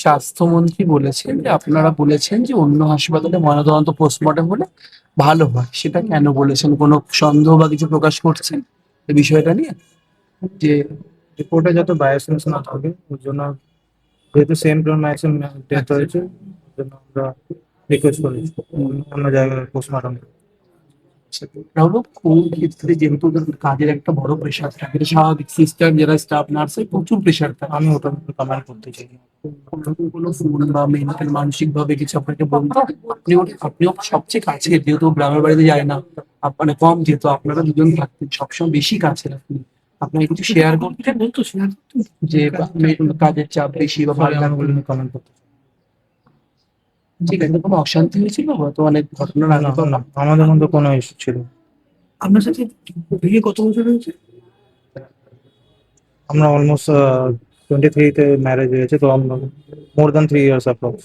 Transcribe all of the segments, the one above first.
স্বাস্থ্যমন্ত্রী বলেছেন যে আপনারা বলেছেন যে অন্য হাসপাতালে ময়নাতদন্ত পোস্টমর্টম হলে ভালো হয়। সেটা কেন বলেছেন? কোনো সন্দেহ বা কিছু প্রকাশ করছেন এই বিষয়টা নিয়ে? যে রিপোর্টে যাতে বায়াসনেস না থাকে ওর জন্য, যেহেতু সেম ম্যাক্সিমাম ডেথ হয়েছে ওর জন্য আমরা রিকোয়েস্ট করি অন্য জায়গায় পোস্টমর্টম। রাহুল, কোন ক্ষেত্রে যেহেতু ওদের কাজের একটা বড় প্রেশার থাকে, এটা স্বাভাবিক। সিস্টার যারা স্টাফ নার্সের প্রচুর প্রেশার থাকে। আমি ওটা কমেন্ট করতে চাই না। কোনো ফোন বা মেন্টাল মানসিক ভাবে কিছু আপনাকে বলতে আপনিও সবচেয়ে কাছে, যেহেতু গ্রামের বাড়িতে যায় না, মানে কম, যেহেতু আপনারা দুজন থাকতেন সবসময় বেশি কাছে আপনি আপনাকে কিছু শেয়ার করতে বলতো, শেয়ার যে কাজের চাপ বেশি বা ভালো লাগবে না। কমেন্ট করতে চাই ঠিক আছে, কোনো অশান্তি হয়েছিল হয়তো অনেক ঘটনার আগে? না, না, আমাদের মধ্যে কোনো ইস্যু ছিল না। আপনার সাথে বিয়ে কত বছর হয়েছে? আমরা অলমোস্ট 23-তে ম্যারেজ হয়েছে, তো আমরা more than 3 years approx.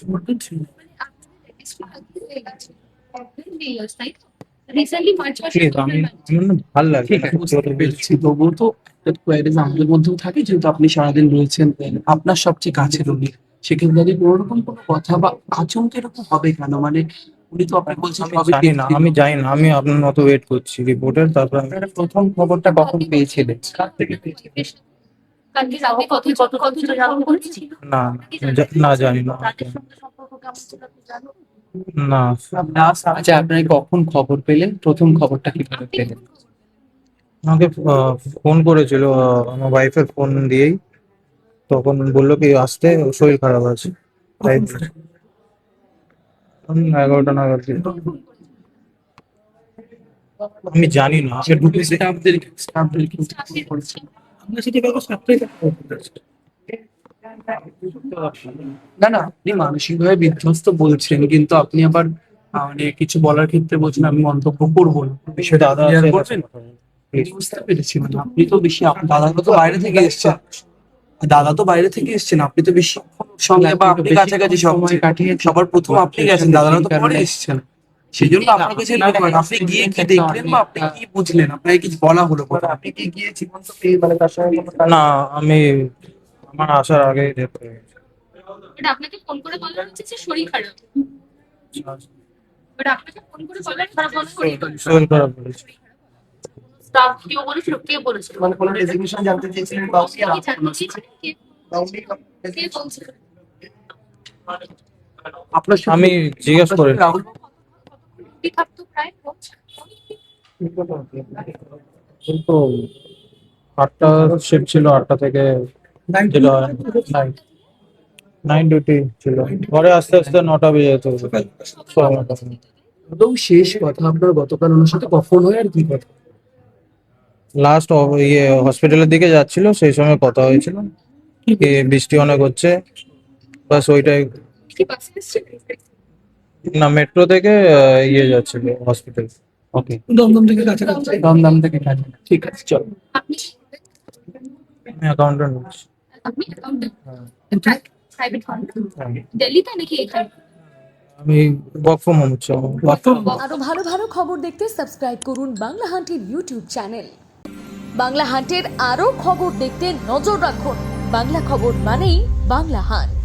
Please, আমার না ভালো লাগে ঠিক না আছে, বুঝতে কেউ পেরেছি। তবুও তো কোয়ারিজ আমাদের মধ্যেও থাকে, যেহেতু আপনি সারাদিন রয়েছেন, আপনার সবচেয়ে কাছের উনি, সেক্ষেত্রে যদি কোনো রকম কোনো কথা বা আচমকা এরকম হবে কেন? মানে উনি তো আপনি বলছেন আমি সবই জানি ঠিক না, ছিল। আমি আপনার মতো ওয়েট করছি রিপোর্টের, তারপর আপনারা প্রথম খবরটা কখন পেয়েছিলেন? কার থেকে পেয়েছিলেন? কালকে রাতে কত ছিল জানতে পেরেছি? না, না জানি না, না। আচ্ছা, আপনারা কখন খবর পেলেন? প্রথম খবরটা কিভাবে পেলেন? আমাকে ফোন করেছিল আমার ওয়াইফের ফোন দিয়েই, তখন বললো কি আসতে, ওর শরীর খারাপ আছে, তাই বলেছে। 11টা নাগাদ দিয়ে। আমি জানি না, আগে ঢুকে স্টাফদেরকে ফোন করেছেন? আপনার সাথে কাউকে স্টাফদের ফোন করেছে? না, না, আপনি মানসিকভাবে বিধ্বস্ত বলছেন, কিন্তু আপনি আবার মানে কিছু বলার ক্ষেত্রে বলছেন আমি মন্তব্য করবো না। বিষয়টা দাদা ক্লিয়ার আছে করবেন? বুঝতে পেরেছি। মানে আপনি তো বেশি, দাদা তো বাইরে থেকে এসছেন, দাদা তো বাইরে থেকে এসছেন, আপনি তো বেশি সঙ্গে বা আপনি কাছাকাছি সময় কাটিয়ে সবার প্রথম আপনি গেছেন, দাদারা তো পরে এসছেন। সেই জন্য আপনার কাছে এরকম হয়। আপনি গিয়ে কি দেখলেন বা আপনি কি বুঝলেন? আপনাকে কিছু বলা হলো কোথাও? আপনি কি গিয়েছিলেন তো মানে তার সঙ্গে কোনো না, আমি আমার আসার আগেই ডেথ হয়ে গেছে। বাট আপনাকে ফোন করে বলা হচ্ছে যে শরীর খারাপ। বাট আপনাকে ফোন করে বলা হচ্ছে শরীর খারাপ। শরীর খারাপ বলেছে। স্টাফ কেউ বলেছিল, কে বলেছিল? মানে কোনো ডেজিগনেশন জানতে চেয়েছিলেন কাউকে? কি জানতে চেয়েছিলেন? কে বলছিল? আপনার সাথে- আমি জিজ্ঞেস আপনার করি সাথে রাহুল কি থাকতো প্রায় রোজ? কিন্তু 8টা শিফট ছিল, 8টা থেকে যেটা নাইট নাইট ডিউটি ছিল, ঘরে আস্তে আস্তে 9টা বেজে যেত। সোয়া 9টা। একদম শেষ কথা, আপনার গতকাল ওনার সাথে কখন হয় আর কি কথা? লাস্ট হসপিটালের দিকে যাচ্ছিল, সেই সময় কথা হয়েছিল কি বৃষ্টি অনেক হচ্ছে, বাস ওইটাই। কি বাসে এসেছিলেন? না, মেট্রো থেকে যাচ্ছিল হসপিটাল। ওকে, দমদম থেকে কাছাকাছি। দমদম থেকে কাছাকাছি, ঠিক আছে, চলো। আপনি আমি অ্যাকাউন্টেন্ট। আপনি অ্যাকাউন্টেন্ট হ্যাঁ, প্রাইভেট ফার্ম হ্যাঁ। দিল্লিতে নাকি এখানে? আমি ওয়ার্ক ফ্রম হোম হচ্ছে আমার। আরো ভালো ভালো খবর দেখতে সাবস্ক্রাইব করুন বাংলা হান্টের ইউটিউব চ্যানেল। বাংলা হান্টের আরো খবর দেখতে নজর রাখুন। বাংলা খবর মানেই বাংলা হান্ট।